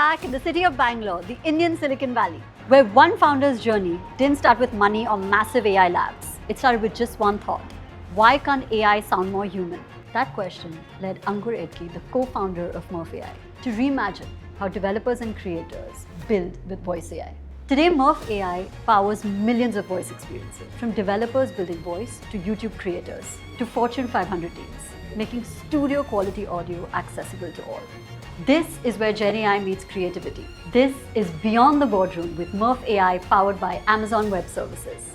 back in the city of Bangalore, the Indian Silicon Valley, where one founder's journey didn't start with money or massive AI labs. It started with just one thought. Why can't AI sound more human? That question led Ankur Edkie, the co-founder of Murf AI, to reimagine how developers and creators build with voice AI. Today, Murf AI powers millions of voice experiences, from developers building voice to YouTube creators to Fortune 500 teams, making studio quality audio accessible to all. This is where Gen AI meets creativity. This is Beyond the Boardroom with Murf AI powered by Amazon Web Services.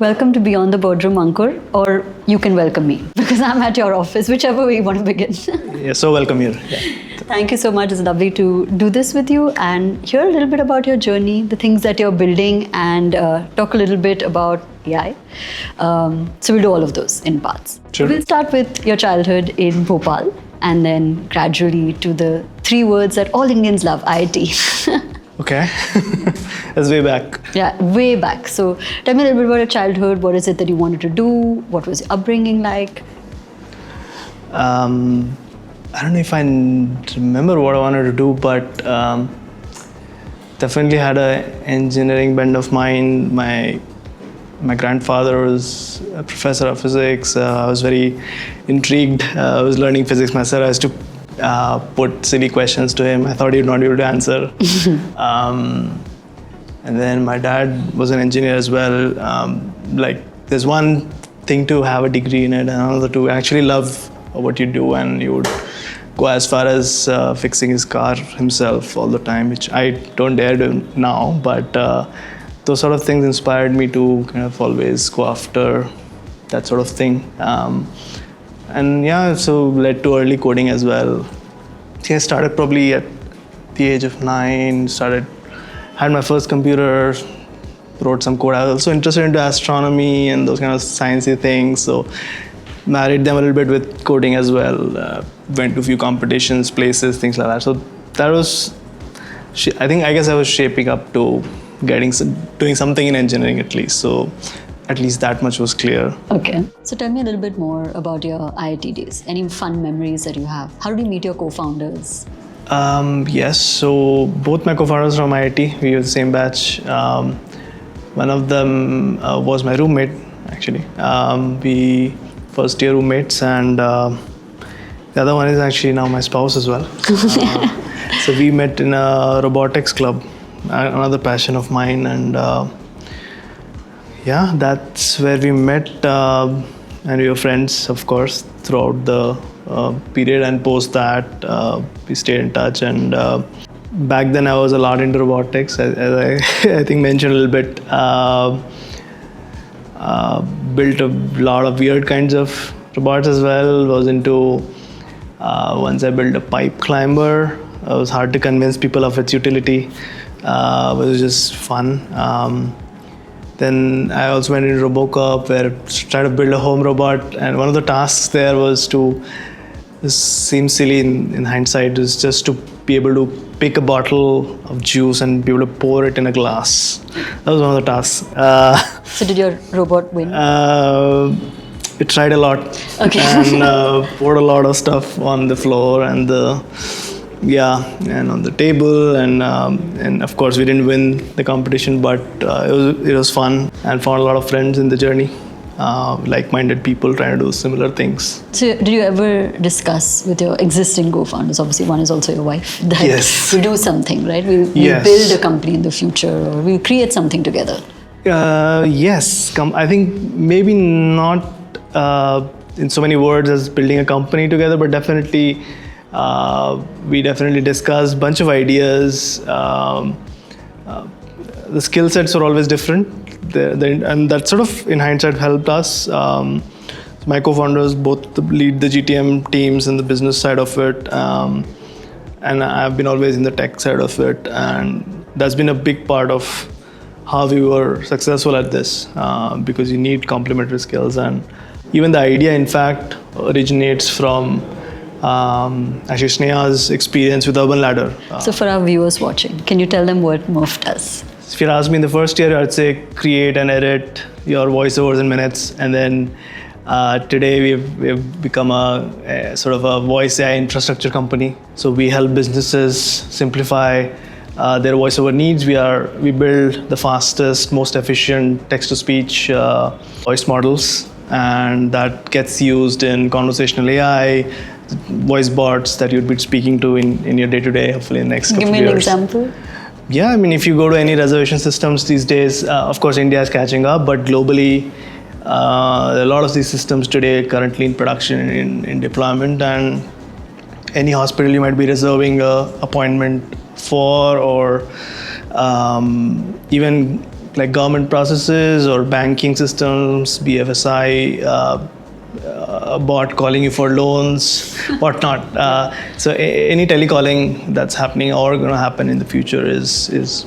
Welcome to Beyond the Boardroom, Ankur, or you can welcome me because I'm at your office, whichever way you want to begin. Yeah, so welcome here. Yeah. Thank you so much. It's lovely to do this with you and hear a little bit about your journey, the things that you're building, and talk a little bit about AI. So we'll do all of those in parts. Sure. We'll start with your childhood in Bhopal and then gradually to the three words that all Indians love, IIT. Okay. That's way back. Yeah, way back. So tell me a little bit about your childhood. What is it that you wanted to do? What was your upbringing like? I don't know if I remember what I wanted to do, but definitely had an engineering bent of mind. My grandfather was a professor of physics. I was very intrigued. I was learning physics myself. I used to put silly questions to him. I thought he'd not be able to answer. And then my dad was an engineer as well. There's one thing to have a degree in it, and another to actually love what you do, and you would go as far as fixing his car himself all the time, which I don't dare do now. But those sort of things inspired me to kind of always go after that sort of thing. And yeah, so led to early coding as well. I started probably at the age of 9, had my first computer, wrote some code. I was also interested into astronomy and those kind of sciencey things, so married them a little bit with coding as well. Went to a few competitions, places, things like that. So that was, I guess I was shaping up to doing something in engineering at least. So at least that much was clear. Okay. So tell me a little bit more about your IIT days. Any fun memories that you have? How did you meet your co-founders? Yes, so both my co-founders from IIT, we were the same batch. One of them was my roommate, actually. We first year roommates, and the other one is actually now my spouse as well. So we met in a robotics club, another passion of mine, and yeah, that's where we met, and we were friends, of course, throughout the period, and post that we stayed in touch. And back then I was a lot into robotics, as I think mentioned a little bit. Built a lot of weird kinds of robots as well. Was into once I built a pipe climber. It was hard to convince people of its utility, but it was just fun. Then I also went into Robocop, where I tried to build a home robot, and one of the tasks there was this seems silly in hindsight, is just to be able to pick a bottle of juice and be able to pour it in a glass. That was one of the tasks. So did your robot win? It tried a lot. Okay. And poured a lot of stuff on the floor and and on the table, and of course we didn't win the competition, but it was fun, and found a lot of friends in the journey. Like-minded people trying to do similar things. So did you ever discuss with your existing co-founders, obviously one is also your wife, that Yes. we'll do something, right? We'll Yes. build a company in the future, or we'll create something together? Yes. I think maybe not in so many words as building a company together, but definitely we definitely discussed a bunch of ideas. The skill sets are always different. And that sort of, in hindsight, helped us. My co-founders both lead the GTM teams and the business side of it, and I've been always in the tech side of it, and that's been a big part of how we were successful at this, because you need complementary skills. And even the idea, in fact, originates from actually Sneha's experience with Urban Ladder. So for our viewers watching, can you tell them what Murf does? If you ask me in the first year, I'd say create and edit your voiceovers in minutes, and then Today we've become a sort of a voice AI infrastructure company. So we help businesses simplify their voice over needs. We build the fastest, most efficient text-to-speech voice models, and that gets used in conversational AI, voice bots that you'd be speaking to in your day-to-day, hopefully in the next couple of years. Give me an example. Yeah, I mean, if you go to any reservation systems these days, of course, India is catching up, but globally, a lot of these systems today currently in production, in deployment, and any hospital you might be reserving a appointment for, or even like government processes or banking systems, BFSI, a bot calling you for loans, whatnot. So any telecalling that's happening or going to happen in the future is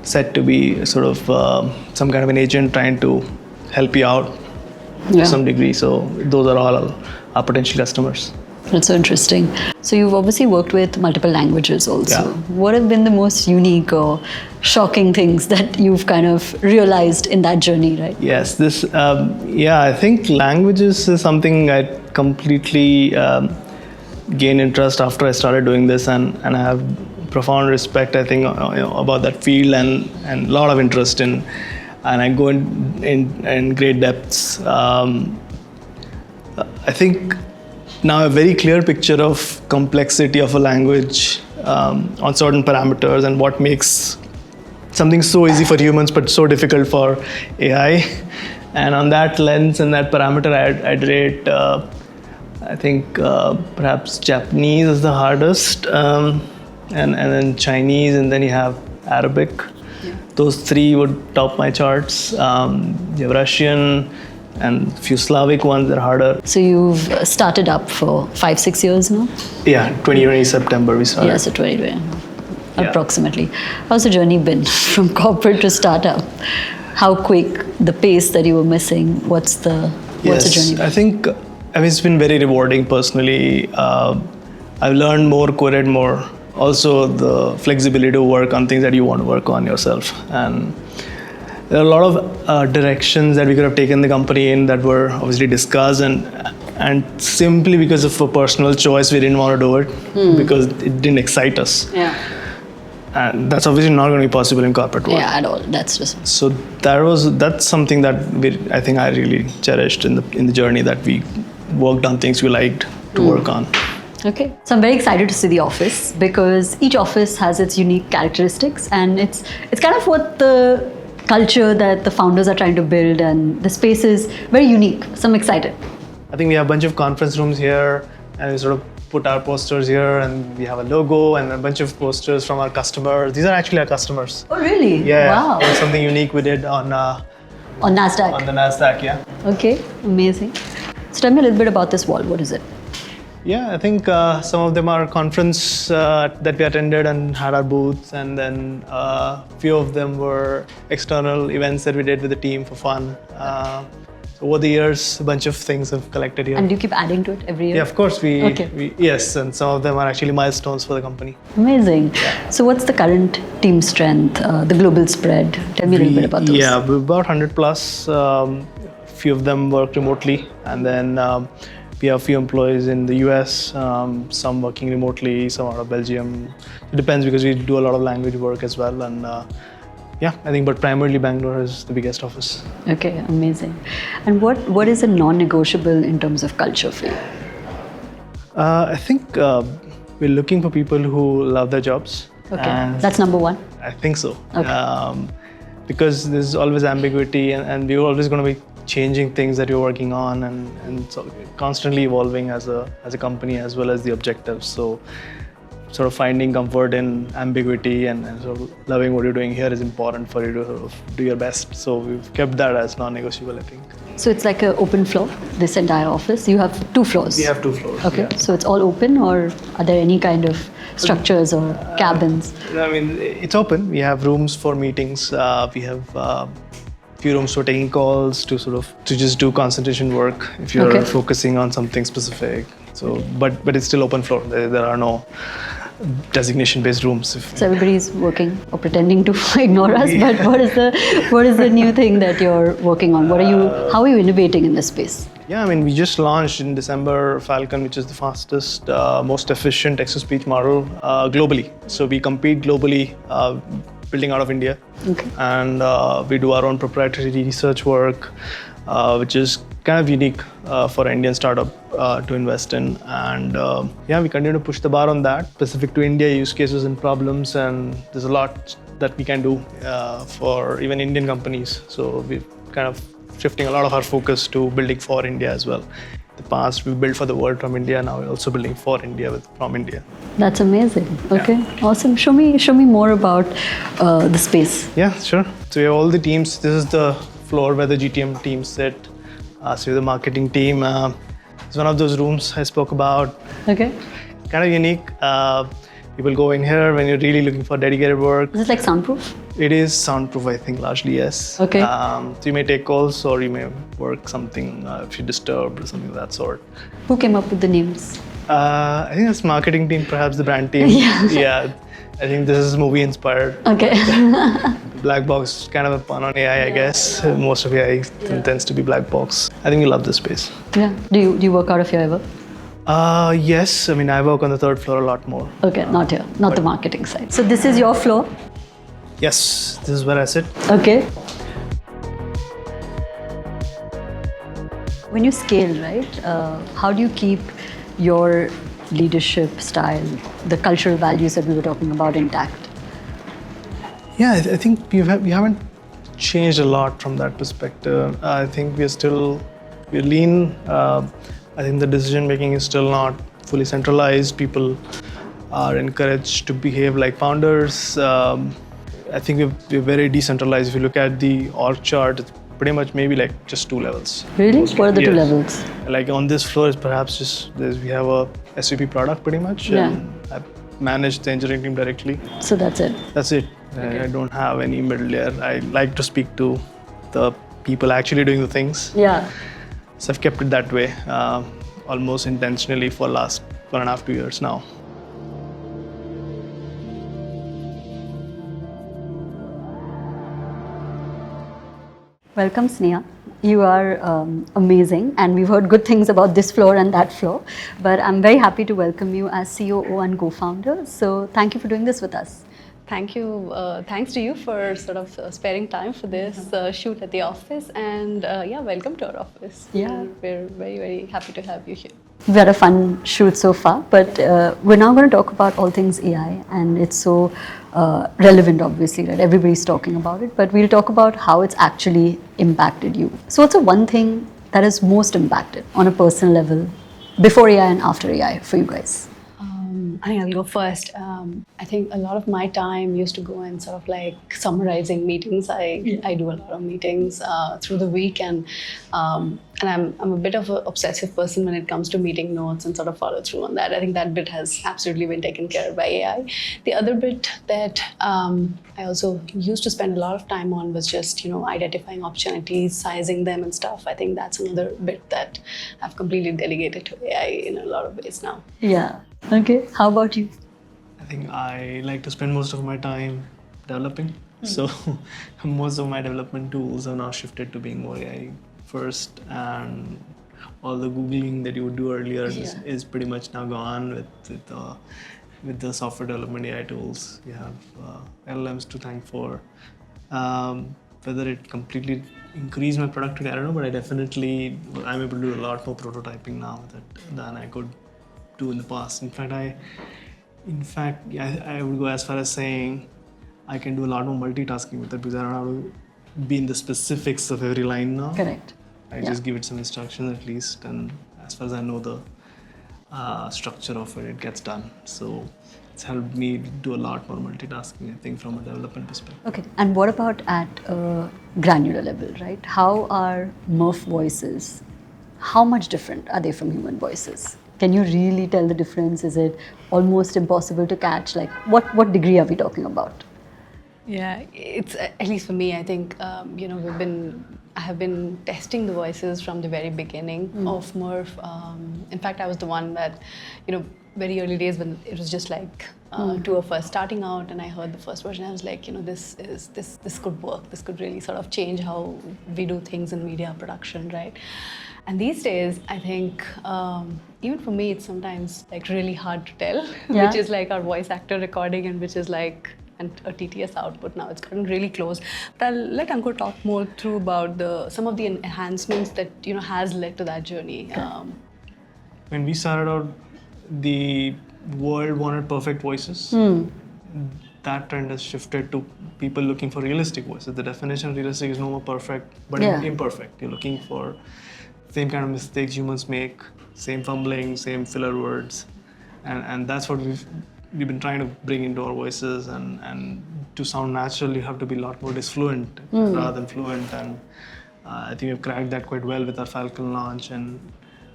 set to be sort of some kind of an agent trying to help you out to some degree. So those are all our potential customers. That's so interesting. So you've obviously worked with multiple languages also. Yeah. What have been the most unique or shocking things that you've kind of realized in that journey, right? Yes, I think languages is something I completely gained interest after I started doing this, and I have profound respect, I think, about that field and a lot of interest in, and I go in great depths. I think now a very clear picture of complexity of a language on certain parameters and what makes something so easy for humans but so difficult for AI. And on that lens and that parameter, I'd rate, I think perhaps Japanese is the hardest, and then Chinese, and then you have Arabic. Yeah. Those three would top my charts. You have Russian, and a few Slavic ones that are harder. So you've started up for 5-6 years now? Yeah, 2020 September we started. Yeah, so 2020, approximately. How's the journey been from corporate to startup? How quick, the pace that you were missing? What's the journey been? I think it's been very rewarding personally. I've learned more, queried more. Also the flexibility to work on things that you want to work on yourself. And there are a lot of directions that we could have taken the company in that were obviously discussed, and simply because of a personal choice, we didn't want to do it because it didn't excite us. Yeah. And that's obviously not going to be possible in corporate world. Yeah, at all. That's just. So that's something that I think I really cherished in the journey, that we worked on things we liked to work on. Okay, so I'm very excited to see the office because each office has its unique characteristics, and it's kind of what the culture that the founders are trying to build, and the space is very unique. So I'm excited. I think we have a bunch of conference rooms here, and we sort of put our posters here, and we have a logo and a bunch of posters from our customers. These are actually our customers. Oh, really? Yeah. Wow. It was something unique we did on NASDAQ. On the NASDAQ, yeah. Okay, amazing. So tell me a little bit about this wall. What is it? Yeah, I think some of them are conference that we attended and had our booths, and then a few of them were external events that we did with the team for fun. So over the years, a bunch of things have collected here. And do you keep adding to it every year? Yeah, of course. Yes, and some of them are actually milestones for the company. Amazing. Yeah. So what's the current team strength, the global spread? Tell me a little bit about those. Yeah, we're about 100 plus. Few of them work remotely, and then we have a few employees in the US, some working remotely, some out of Belgium. It depends because we do a lot of language work as well. And I think, but primarily Bangalore is the biggest office. Okay, amazing. And what is a non-negotiable in terms of culture for you? I think we're looking for people who love their jobs. Okay, that's number one? I think so. Okay. Because there's always ambiguity, and we're always going to be changing things that you're working on, and so constantly evolving as a company as well as the objectives. So sort of finding comfort in ambiguity and sort of loving what you're doing here is important for you to sort of do your best. So we've kept that as non-negotiable, I think. So it's like an open floor, this entire office. You have 2 floors. We have 2 floors. Okay, yeah. So it's all open, or are there any kind of structures or cabins? I mean, it's open. We have rooms for meetings. We have few rooms for taking calls, to just do concentration work if you're focusing on something specific. So, but it's still open floor. There are no designation-based rooms. So everybody's working or pretending to ignore us, but what is the new thing that you're working on? How are you innovating in this space? Yeah, I mean, we just launched in December Falcon, which is the fastest, most efficient text-to-speech model globally. So we compete globally, building out of India. Okay. And we do our own proprietary research work, which is kind of unique for an Indian startup to invest in. And yeah, we continue to push the bar on that, specific to India use cases and problems. And there's a lot that we can do for even Indian companies. So we're kind of shifting a lot of our focus to building for India as well. In the past, we built for the world from India. Now we're also building for India from India. That's amazing. Okay, yeah. Awesome. Show me more about the space. Yeah, sure. So we have all the teams. This is the floor where the GTM teams sit. So we have the marketing team. It's one of those rooms I spoke about. Okay. Kind of unique. People go in here when you're really looking for dedicated work. Is it like soundproof? It is soundproof, I think, largely, yes. Okay. So you may take calls or you may work something if you're disturbed or something of that sort. Who came up with the names? I think it's marketing team, perhaps the brand team. Yeah. I think this is movie inspired. Okay. Black box, kind of a pun on AI, I guess. Most of AI tends to be black box. I think we love this space. Yeah. Do you work out of here ever? Yes. I mean, I work on the third floor a lot more. Okay, not here, not the marketing side. So this is your floor? Yes, this is where I sit. Okay. When you scale, right, how do you keep your leadership style, the cultural values that we were talking about intact? Yeah, I think we haven't changed a lot from that perspective. I think we're lean. I think the decision making is still not fully centralized. People are encouraged to behave like founders. I think we're very decentralized. If you look at the org chart, it's pretty much maybe like just 2 levels. Really? What are the 2 levels? Like on this floor is perhaps we have a SVP product pretty much. Yeah. And I manage the engineering team directly. So that's it? That's it. Okay. I don't have any middle layer. I like to speak to the people actually doing the things. Yeah. So I've kept it that way, almost intentionally for the last 1.5 to 2 years now. Welcome, Sneha. You are amazing, and we've heard good things about this floor and that floor. But I'm very happy to welcome you as COO and co-founder. So thank you for doing this with us. Thank you. Thanks to you for sort of sparing time for this shoot at the office, and yeah, welcome to our office. Yeah, we're very, very happy to have you here. We've had a fun shoot so far, but we're now going to talk about all things AI, and it's so relevant, obviously, right? Everybody's talking about it, but we'll talk about how it's actually impacted you. So what's the one thing that has most impacted on a personal level before AI and after AI for you guys? I think I'll go first. I think a lot of my time used to go in sort of like summarizing meetings. I do a lot of meetings through the week, and I'm a bit of an obsessive person when it comes to meeting notes and sort of follow through on that. I think that bit has absolutely been taken care of by AI. The other bit that I also used to spend a lot of time on was just, identifying opportunities, sizing them and stuff. I think that's another bit that I've completely delegated to AI in a lot of ways now. Yeah. Okay. How about you? I think I like to spend most of my time developing. So most of my development tools are now shifted to being more AI first, and all the Googling that you would do earlier is pretty much now gone with the software development AI tools. You have LLMs to thank for. Whether it completely increased my productivity, I don't know, but I'm able to do a lot more prototyping now than I could do in the past. In fact, I would go as far as saying I can do a lot more multitasking with it because I don't have to be in the specifics of every line now. Correct. I just give it some instructions at least, and as far as I know the structure of it gets done. So it's helped me do a lot more multitasking, I think, from a development perspective. Okay, and what about at a granular level, right? How are Murf voices, how much different are they from human voices? Can you really tell the difference? Is it almost impossible to catch? Like, what degree are we talking about? Yeah, it's at least for me. I think we've been I have been testing the voices from the very beginning of Murf. In fact, I was the one that, very early days when it was just like two of us starting out, and I heard the first version. I was like, this could work. This could really sort of change how we do things in media production, right? And these days, I think even for me, it's sometimes like really hard to tell which is like our voice actor recording and which is like a TTS output now. It's gotten really close. But I'll let Ankur talk more through about some of the enhancements that has led to that journey. When we started out, the world wanted perfect voices. That trend has shifted to people looking for realistic voices. The definition of realistic is no more perfect, but imperfect. You're looking for same kind of mistakes humans make, same fumbling, same filler words, and that's what we've been trying to bring into our voices. And to sound natural, you have to be a lot more disfluent rather than fluent. And I think we've cracked that quite well with our Falcon launch. And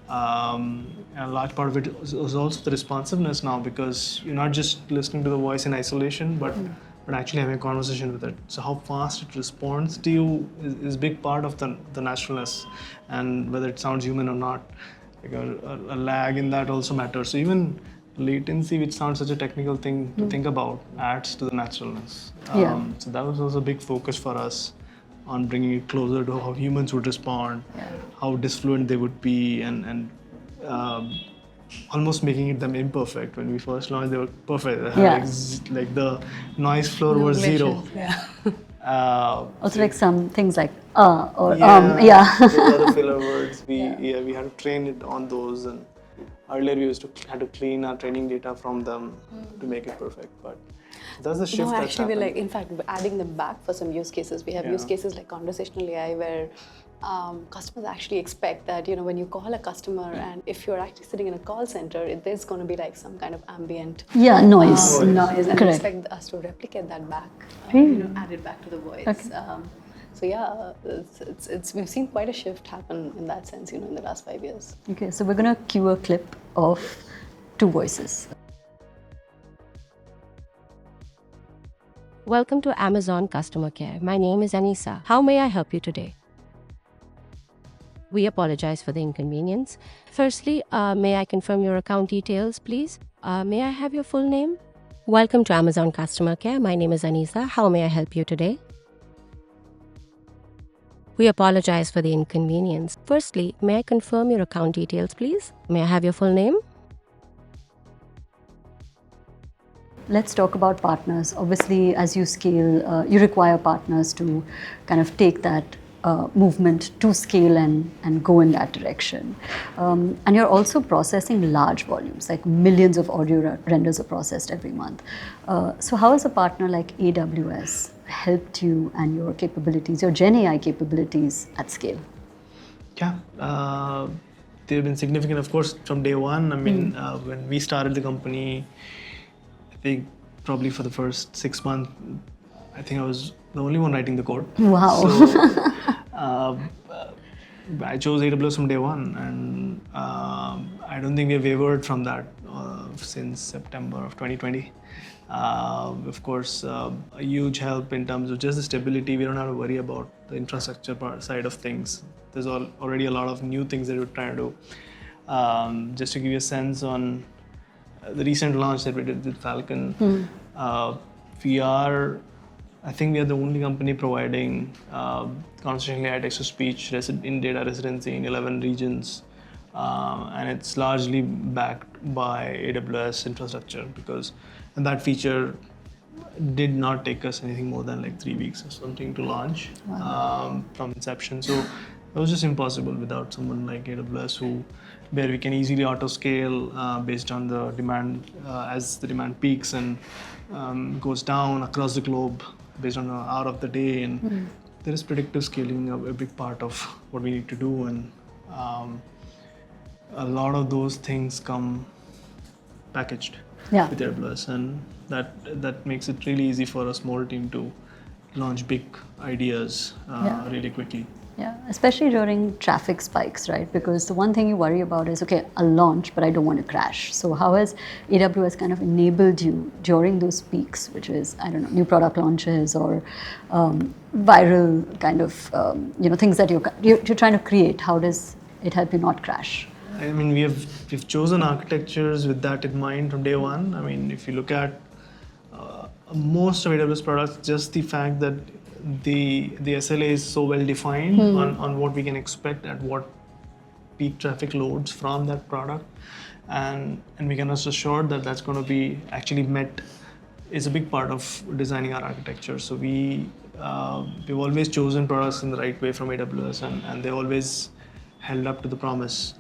a large part of it is also the responsiveness now, because you're not just listening to the voice in isolation, but actually having a conversation with it. So how fast it responds to you is a big part of the naturalness, and whether it sounds human or not. Like a lag in that also matters. So even latency, which sounds such a technical thing to think about, adds to the naturalness. So that was also a big focus for us on bringing it closer to how humans would respond, how disfluent they would be, and almost making them imperfect. When we first launched, they were perfect. They had like the noise floor was zero. Also like some things like those other filler words. We had to train it on those, and earlier we had to clean our training data from them to make it perfect. But that's the shift. No, that's actually, happened. we're like, in fact, we're adding them back for some use cases. We have use cases like conversational AI where customers actually expect that, when you call a customer and if you're actually sitting in a call center, there's going to be like some kind of ambient noise. And Correct. expect us to replicate that back, add it back to the voice. Okay. So yeah, we've seen quite a shift happen in that sense, in the last 5 years. Okay, so we're going to cue a clip of two voices. Welcome to Amazon Customer Care. My name is Anisa. How may I help you today? We apologize for the inconvenience. Firstly, may I confirm your account details, please? May I have your full name? Welcome to Amazon Customer Care. My name is Anisa. How may I help you today? We apologize for the inconvenience. Firstly, may I confirm your account details, please? May I have your full name? Let's talk about partners. Obviously, as you scale, you require partners to kind of take that movement to scale and go in that direction. And you're also processing large volumes, like millions of audio renders are processed every month. So how has a partner like AWS helped you and your capabilities, your Gen AI capabilities at scale? Yeah, they've been significant, of course, from day one. I mean, when we started the company, I think probably for the first 6 months, I think I was the only one writing the code. Wow. So I chose AWS from day one, and I don't think we've wavered from that since September of 2020. Of course, a huge help in terms of just the stability. We don't have to worry about the infrastructure side of things. There's already a lot of new things that we're trying to do. Just to give you a sense on the recent launch that we did with Falcon, I think we are the only company providing conversational AI text-to-speech in data residency in 11 regions. And it's largely backed by AWS infrastructure, and that feature did not take us anything more than like 3 weeks or something to launch from inception. So it was just impossible without someone like AWS where we can easily auto-scale based on the demand as the demand peaks and goes down across the globe based on the hour of the day. And there is predictive scaling, a big part of what we need to do. And a lot of those things come packaged with AWS, and that makes it really easy for a small team to launch big ideas really quickly. Yeah, especially during traffic spikes, right? Because the one thing you worry about is, okay, I'll launch, but I don't want to crash. So how has AWS kind of enabled you during those peaks, which is, I don't know, new product launches or viral kind of, things that you're trying to create? How does it help you not crash? I mean, we've chosen architectures with that in mind from day one. I mean, if you look at most of AWS products, just the fact that the SLA is so well defined on what we can expect at what peak traffic loads from that product, and we can rest assured that that's going to be actually met is a big part of designing our architecture. So we've always chosen products in the right way from AWS, and they always held up to the promise.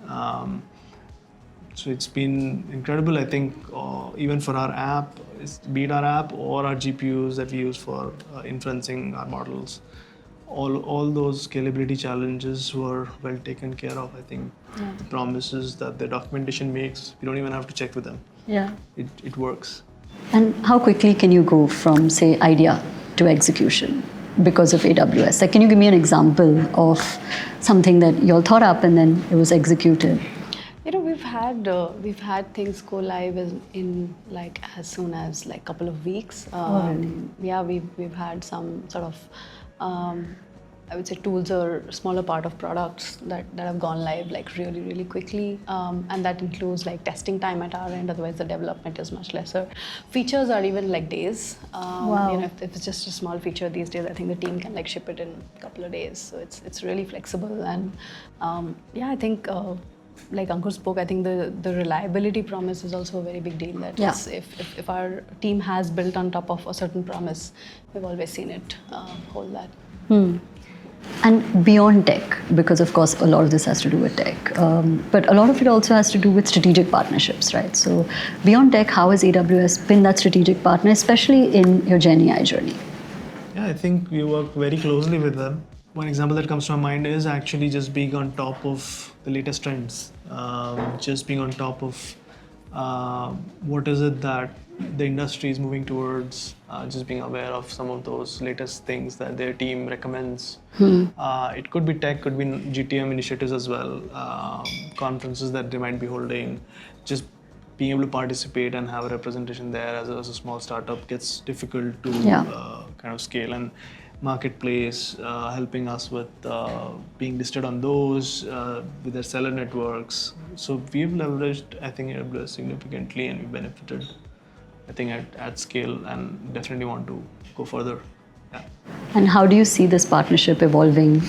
So it's been incredible. I think even for our app, be it our app or our GPUs that we use for inferencing our models, all those scalability challenges were well taken care of. I think the promises that the documentation makes, we don't even have to check with them. Yeah. It works. And how quickly can you go from, say, idea to execution because of AWS? Like, can you give me an example of something that you all thought up and then it was executed? We've had things go live in like as soon as like couple of weeks. Really? Yeah, we've had some sort of I would say tools or smaller part of products that have gone live like really, really quickly. And that includes like testing time at our end, otherwise the development is much lesser. Features are even like days. Wow. If it's just a small feature these days, I think the team can like ship it in a couple of days. So it's really flexible. And I think like Ankur spoke, I think the reliability promise is also a very big deal. That if our team has built on top of a certain promise, we've always seen it hold that. And beyond tech, because of course a lot of this has to do with tech, but a lot of it also has to do with strategic partnerships, right? So beyond tech, how has AWS been that strategic partner, especially in your GenAI journey? Yeah, I think we work very closely with them. One example that comes to my mind is actually just being on top of the latest trends, just being on top of what is it that the industry is moving towards, just being aware of some of those latest things that their team recommends. It could be tech, could be GTM initiatives as well, conferences that they might be holding. Just being able to participate and have a representation there as a small startup gets difficult to kind of scale. And marketplace, helping us with being listed on those, with their seller networks. So we've leveraged, I think, AWS significantly, and we benefited, I think, at scale, and definitely want to go further. Yeah. And how do you see this partnership evolving,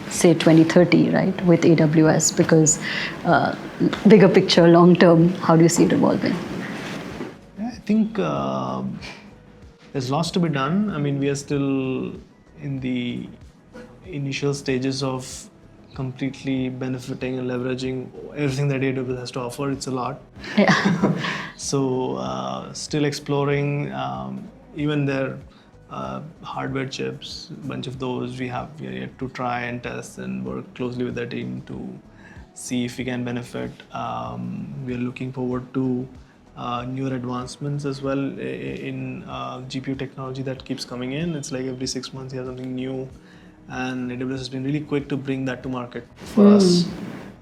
say 2030, right, with AWS? Because bigger picture, long term, how do you see it evolving? Yeah, I think there's lots to be done. I mean, we are still in the initial stages of completely benefiting and leveraging everything that AWS has to offer. It's a lot. Yeah. So still exploring even their hardware chips, a bunch of those we are yet to try and test and work closely with their team to see if we can benefit. We are looking forward to newer advancements as well in GPU technology that keeps coming in. It's like every 6 months you have something new, and AWS has been really quick to bring that to market for us,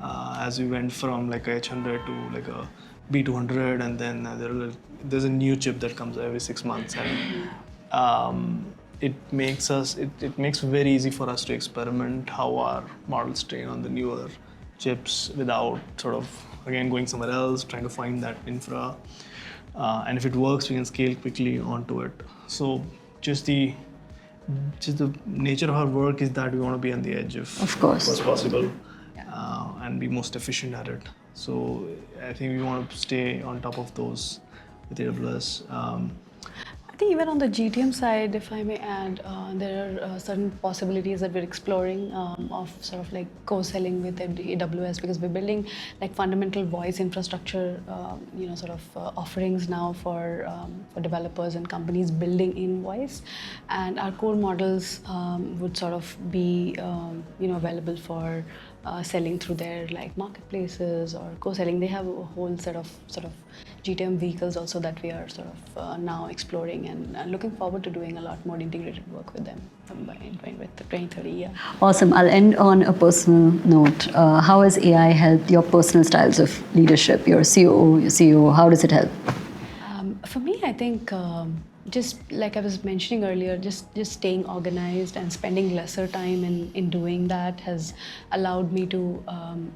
as we went from like a H100 to like a B200, and then there's a new chip that comes every 6 months, and it makes it very easy for us to experiment how our models train on the newer chips without sort of again going somewhere else, trying to find that infra, and if it works, we can scale quickly onto it. So just the nature of our work is that we want to be on the edge of what's possible, and be most efficient at it. So I think we want to stay on top of those with AWS. I think even on the GTM side, if I may add, there are certain possibilities that we're exploring of sort of like co-selling with AWS, because we're building like fundamental voice infrastructure, sort of offerings now for developers and companies building in voice, and our core models would sort of be available for selling through their like marketplaces or co-selling. They have a whole set of sort of GTM vehicles also that we are sort of now exploring, and looking forward to doing a lot more integrated work with them by 2030. Yeah. Awesome. I'll end on a personal note. How has AI helped your personal styles of leadership? You're a COO, your CEO. How does it help? For me, I think just like I was mentioning earlier, just staying organized and spending lesser time in doing that has allowed me to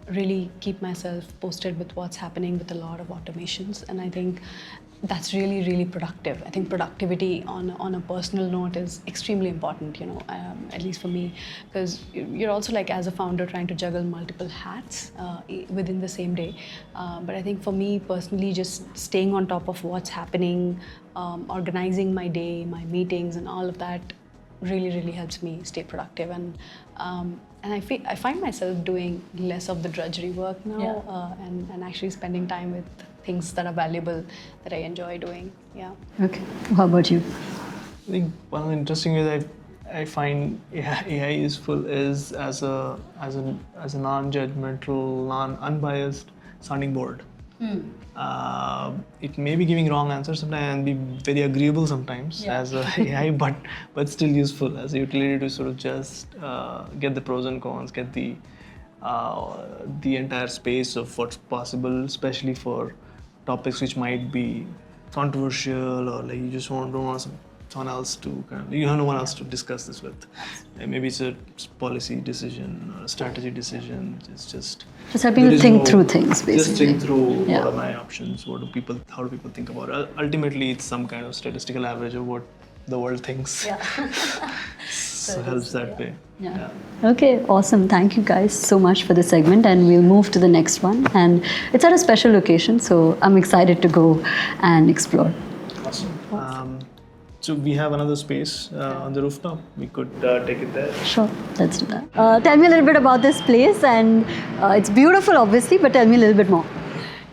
really keep myself posted with what's happening with a lot of automations. And I think that's really, really productive. I think productivity on a personal note is extremely important, at least for me, because you're also like as a founder trying to juggle multiple hats within the same day. But I think for me personally, just staying on top of what's happening, organizing my day, my meetings and all of that really, really helps me stay productive. And I find myself doing less of the drudgery work now, and actually spending time with things that are valuable that I enjoy doing. Yeah. Okay. How about you? I think one of the interesting ways I find AI useful is as a non-judgmental, unbiased sounding board. It may be giving wrong answers sometimes and be very agreeable sometimes as a AI, but still useful as a utility to sort of just get the pros and cons, get the entire space of what's possible, especially for topics which might be controversial, or like you just don't want someone else to you have no one else to discuss this with. Maybe it's a policy decision or a strategy decision. It's just helping you think through things, basically. Just think through what are my options, how do people think about it. Ultimately, it's some kind of statistical average of what the world thinks. So it helps that way. Yeah. Okay, awesome. Thank you guys so much for this segment, and we'll move to the next one. And it's at a special location, so I'm excited to go and explore. Awesome. So we have another space on the rooftop. We could take it there. Sure, let's do that. Tell me a little bit about this place, and it's beautiful, obviously, but tell me a little bit more.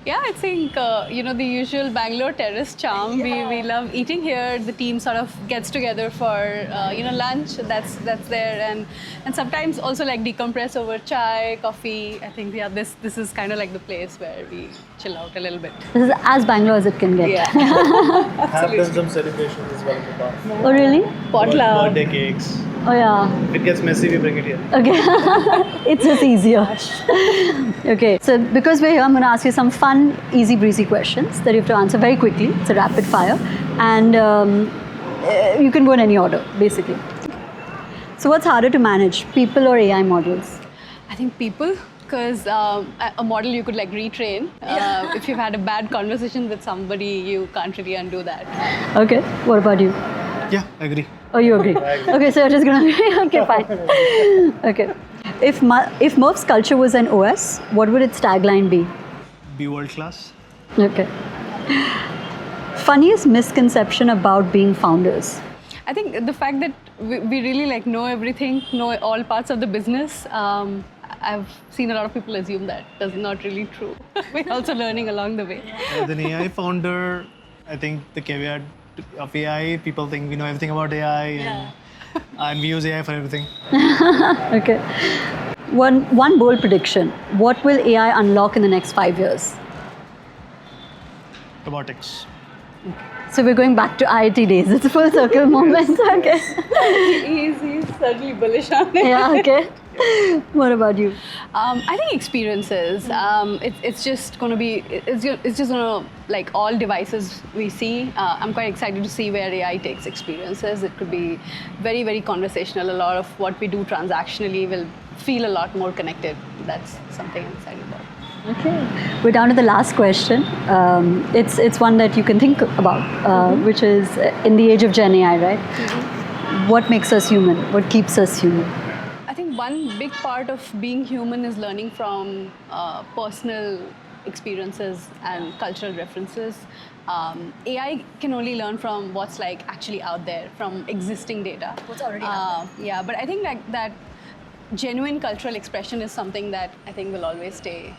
Yeah, I think, the usual Bangalore terrace charm. We love eating here. The team sort of gets together for, lunch. That's there. And sometimes also like decompress over chai, coffee. I think, this is kind of like the place where we chill out a little bit. This is as Bangalore as it can get. Yeah. Have done some celebrations as well in the past. Oh, really? Potluck. Birthday cakes. Oh, yeah. If it gets messy, we bring it here. Okay. It's just easier. Okay, so because we're here, I'm going to ask you some fun, easy breezy questions that you have to answer very quickly. It's a rapid fire. And you can go in any order, basically. So what's harder to manage, people or AI models? I think people, because a model you could like retrain. If you've had a bad conversation with somebody, you can't really undo that. Okay, what about you? Yeah, I agree. Oh, you agree? Okay, so you're just going to agree? Okay, fine. Okay. If Murf's culture was an OS, what would its tagline be? Be world class. Okay. Funniest misconception about being founders? I think the fact that we really like know everything, know all parts of the business. I've seen a lot of people assume that. That's not really true. We're also learning along the way. As an AI founder, I think the caveat of AI, people think we know everything about AI and we use AI for everything. Okay. One bold prediction. What will AI unlock in the next 5 years? Robotics. So we're going back to IIT days. It's a full circle moment. Okay. He's certainly bullish on it. Yeah, okay. What about you? I think experiences. It's just going to be. It's just going to like all devices we see. I'm quite excited to see where AI takes experiences. It could be very, very conversational. A lot of what we do transactionally will feel a lot more connected. That's something I'm excited about. Okay. We're down to the last question. It's one that you can think about, which is in the age of Gen AI, right? Mm-hmm. What makes us human? What keeps us human? I think one big part of being human is learning from personal experiences and cultural references. AI can only learn from what's like actually out there, from existing data. What's already out there. Yeah, but I think like that genuine cultural expression is something that I think will always stay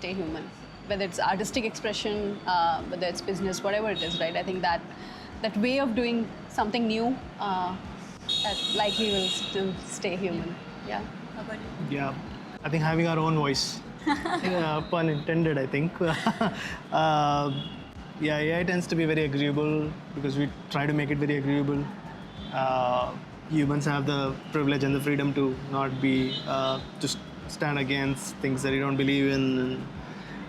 human. Whether it's artistic expression, whether it's business, whatever it is, right? I think that way of doing something new, that likely will still stay human. Yeah. Yeah, I think having our own voice. Yeah, pun intended, I think. Yeah, AI tends to be very agreeable because we try to make it very agreeable. Humans have the privilege and the freedom to not be just stand against things that you don't believe in. And,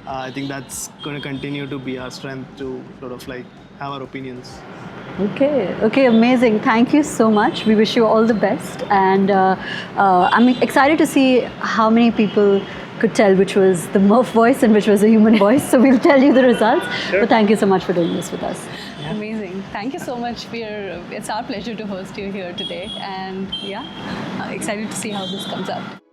I think that's going to continue to be our strength to sort of like have our opinions. Okay, amazing. Thank you so much. We wish you all the best. And I'm excited to see how many people could tell which was the Murf voice and which was a human voice. So we'll tell you the results. Sure. But thank you so much for doing this with us. Amazing. Thank you so much. It's our pleasure to host you here today. And yeah, excited to see how this comes out.